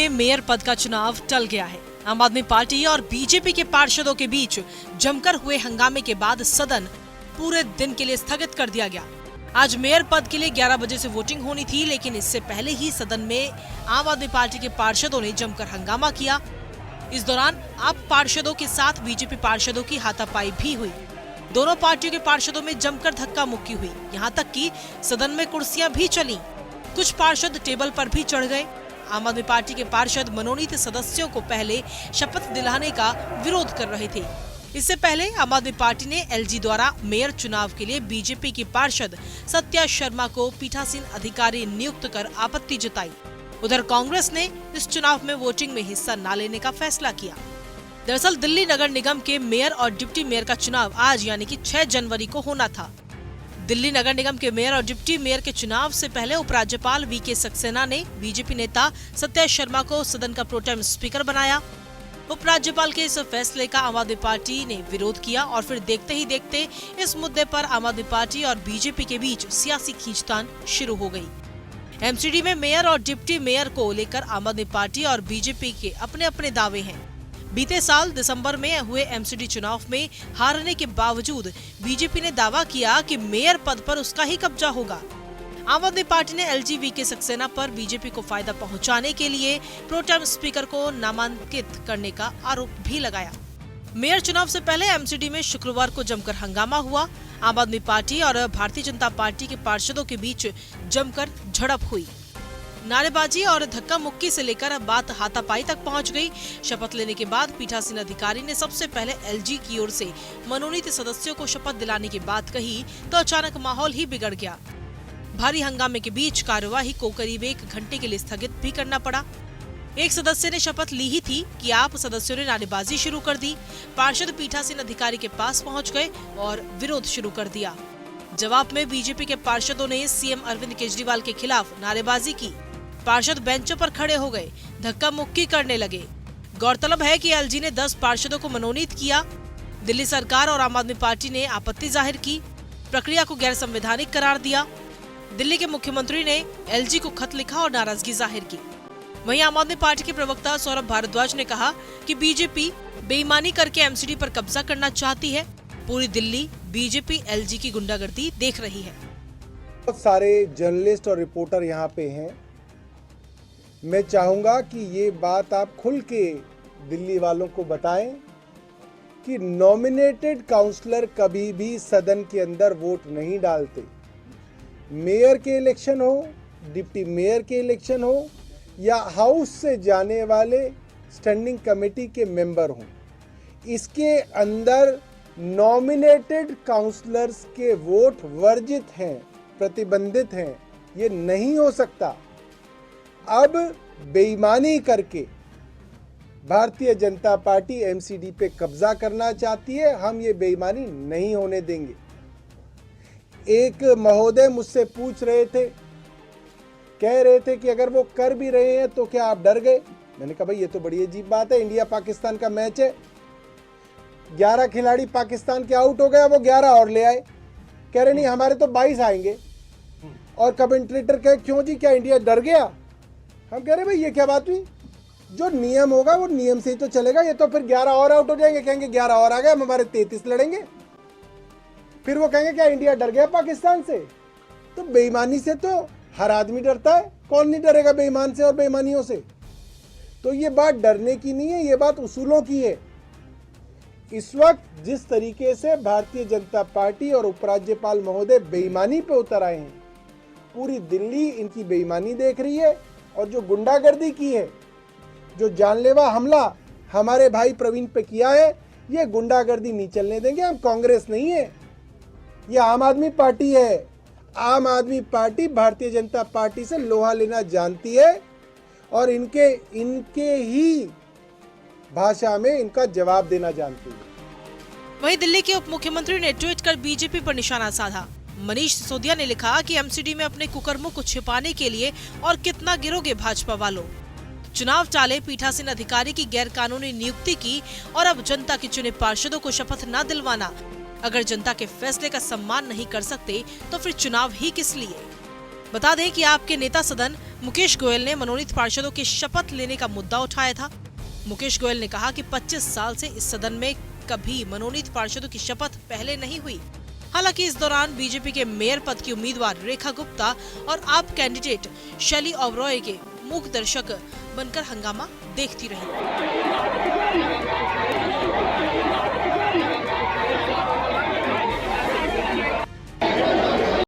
में मेयर पद का चुनाव टल गया है। आम आदमी पार्टी और बीजेपी के पार्षदों के बीच जमकर हुए हंगामे के बाद सदन पूरे दिन के लिए स्थगित कर दिया गया। आज मेयर पद के लिए 11 बजे से वोटिंग होनी थी, लेकिन इससे पहले ही सदन में आम आदमी पार्टी के पार्षदों ने जमकर हंगामा किया। इस दौरान आप पार्षदों के साथ बीजेपी पार्षदों की हाथापाई भी हुई। दोनों पार्टियों के पार्षदों में जमकर धक्का मुक्की हुई, यहाँ तक कि सदन में कुर्सियां भी चली। कुछ पार्षद टेबल पर भी चढ़ गए। आम आदमी पार्टी के पार्षद मनोनीत सदस्यों को पहले शपथ दिलाने का विरोध कर रहे थे। इससे पहले आम आदमी पार्टी ने एलजी द्वारा मेयर चुनाव के लिए बीजेपी की पार्षद सत्या शर्मा को पीठासीन अधिकारी नियुक्त कर आपत्ति जताई। उधर कांग्रेस ने इस चुनाव में वोटिंग में हिस्सा न लेने का फैसला किया। दरअसल दिल्ली नगर निगम के मेयर और डिप्टी मेयर का चुनाव आज यानी कि 6 जनवरी को होना था। दिल्ली नगर निगम के मेयर और डिप्टी मेयर के चुनाव से पहले उपराज्यपाल वीके सक्सेना ने बीजेपी नेता सत्या शर्मा को सदन का प्रोटेम स्पीकर बनाया। उपराज्यपाल के इस फैसले का आम आदमी पार्टी ने विरोध किया और फिर देखते ही देखते इस मुद्दे पर आम आदमी पार्टी और बीजेपी के बीच सियासी खींचतान शुरू हो गई। एमसीडी में मेयर और डिप्टी मेयर को लेकर आम आदमी पार्टी और बीजेपी के अपने अपने दावे हैं। बीते साल दिसंबर में हुए एमसीडी चुनाव में हारने के बावजूद बीजेपी ने दावा किया कि मेयर पद पर उसका ही कब्जा होगा। आम आदमी पार्टी ने एलजी के सक्सेना पर बीजेपी को फायदा पहुंचाने के लिए प्रोटेम स्पीकर को नामांकित करने का आरोप भी लगाया। मेयर चुनाव से पहले एमसीडी में शुक्रवार को जमकर हंगामा हुआ। आम आदमी पार्टी और भारतीय जनता पार्टी के पार्षदों के बीच जमकर झड़प हुई। नारेबाजी और धक्का मुक्की से लेकर बात हाथापाई तक पहुंच गई। शपथ लेने के बाद पीठासीन अधिकारी ने सबसे पहले एलजी की ओर से मनोनीत सदस्यों को शपथ दिलाने की बात कही तो अचानक माहौल ही बिगड़ गया। भारी हंगामे के बीच कार्यवाही को करीब 1 घंटे के लिए स्थगित भी करना पड़ा। एक सदस्य ने शपथ ली ही थी कि आप सदस्यों ने नारेबाजी शुरू कर दी। पार्षद पीठासीन अधिकारी के पास पहुंच गए और विरोध शुरू कर दिया। जवाब में बीजेपी के पार्षदों ने सीएम अरविंद केजरीवाल के खिलाफ नारेबाजी की। पार्षद बेंचों पर खड़े हो गए, धक्का मुक्की करने लगे। गौरतलब है कि एलजी ने 10 पार्षदों को मनोनीत किया। दिल्ली सरकार और आम आदमी पार्टी ने आपत्ति जाहिर की, प्रक्रिया को गैर संवैधानिक करार दिया। दिल्ली के मुख्यमंत्री ने एलजी को खत लिखा और नाराजगी जाहिर की। वहीं आम आदमी पार्टी के प्रवक्ता सौरभ भारद्वाज ने कहा कि बीजेपी बेईमानी करके एमसीडी पर कब्जा करना चाहती है। पूरी दिल्ली बीजेपी एलजी की गुंडागर्दी देख रही है। बहुत सारे जर्नलिस्ट और रिपोर्टर यहाँ पे हैं। मैं चाहूँगा कि ये बात आप खुल के दिल्ली वालों को बताएं कि नॉमिनेटेड काउंसलर कभी भी सदन के अंदर वोट नहीं डालते। मेयर के इलेक्शन हो, डिप्टी मेयर के इलेक्शन हो या हाउस से जाने वाले स्टैंडिंग कमेटी के मेंबर हों, इसके अंदर नॉमिनेटेड काउंसलर्स के वोट वर्जित हैं, प्रतिबंधित हैं। ये नहीं हो सकता। अब बेईमानी करके भारतीय जनता पार्टी एमसीडी पे कब्जा करना चाहती है। हम ये बेईमानी नहीं होने देंगे। एक महोदय मुझसे पूछ रहे थे, कह रहे थे कि अगर वो कर भी रहे हैं तो क्या आप डर गए? मैंने कहा भाई ये तो बड़ी अजीब बात है। इंडिया पाकिस्तान का मैच है, 11 खिलाड़ी पाकिस्तान के आउट हो गए, वो 11 और ले आए। कह रहे नहीं हमारे तो 22 आएंगे। और कमेंटेटर कहे क्यों जी, क्या इंडिया डर गया? हम कह रहे भाई ये क्या बात हुई? जो नियम होगा वो नियम से ही तो चलेगा। ये तो फिर 11 और आउट हो जाएंगे, कहेंगे 11 और आ गए, हम हमारे 33 लड़ेंगे। फिर वो कहेंगे क्या इंडिया डर गया पाकिस्तान से? तो बेईमानी से तो हर आदमी डरता है, कौन नहीं डरेगा बेईमान से और बेईमानियों से? तो ये बात डरने की नहीं है, ये बात उसूलों की है। इस वक्त जिस तरीके से भारतीय जनता पार्टी और उपराज्यपाल महोदय बेईमानी पे उतर आए हैं, पूरी दिल्ली इनकी बेईमानी देख रही है। और जो गुंडागर्दी की है, जो जानलेवा हमला हमारे भाई प्रवीण पे किया है, ये गुंडागर्दी नहीं चलने देंगे। हम कांग्रेस नहीं है, ये आम आदमी पार्टी है। आम आदमी पार्टी भारतीय जनता पार्टी से लोहा लेना जानती है और इनके ही भाषा में इनका जवाब देना जानती है। वहीं दिल्ली के उप मुख्यमंत्री ने ट्वीट कर बीजेपी पर निशाना साधा। मनीष सिसोदिया ने लिखा कि एमसीडी में अपने कुकर्मों को छिपाने के लिए और कितना गिरोगे भाजपा वालों। चुनाव टाले, पीठासीन अधिकारी की गैर कानूनी नियुक्ति की और अब जनता के चुने पार्षदों को शपथ न दिलवाना। अगर जनता के फैसले का सम्मान नहीं कर सकते तो फिर चुनाव ही किस लिए? बता दें कि आपके नेता सदन मुकेश गोयल ने मनोनीत पार्षदों के शपथ लेने का मुद्दा उठाया था। मुकेश गोयल ने कहा कि 25 साल से इस सदन में कभी मनोनीत पार्षदों की शपथ पहले नहीं हुई। हालांकि इस दौरान बीजेपी के मेयर पद की उम्मीदवार रेखा गुप्ता और आप कैंडिडेट शैली ओबरॉय के मूक दर्शक बनकर हंगामा देखती रही।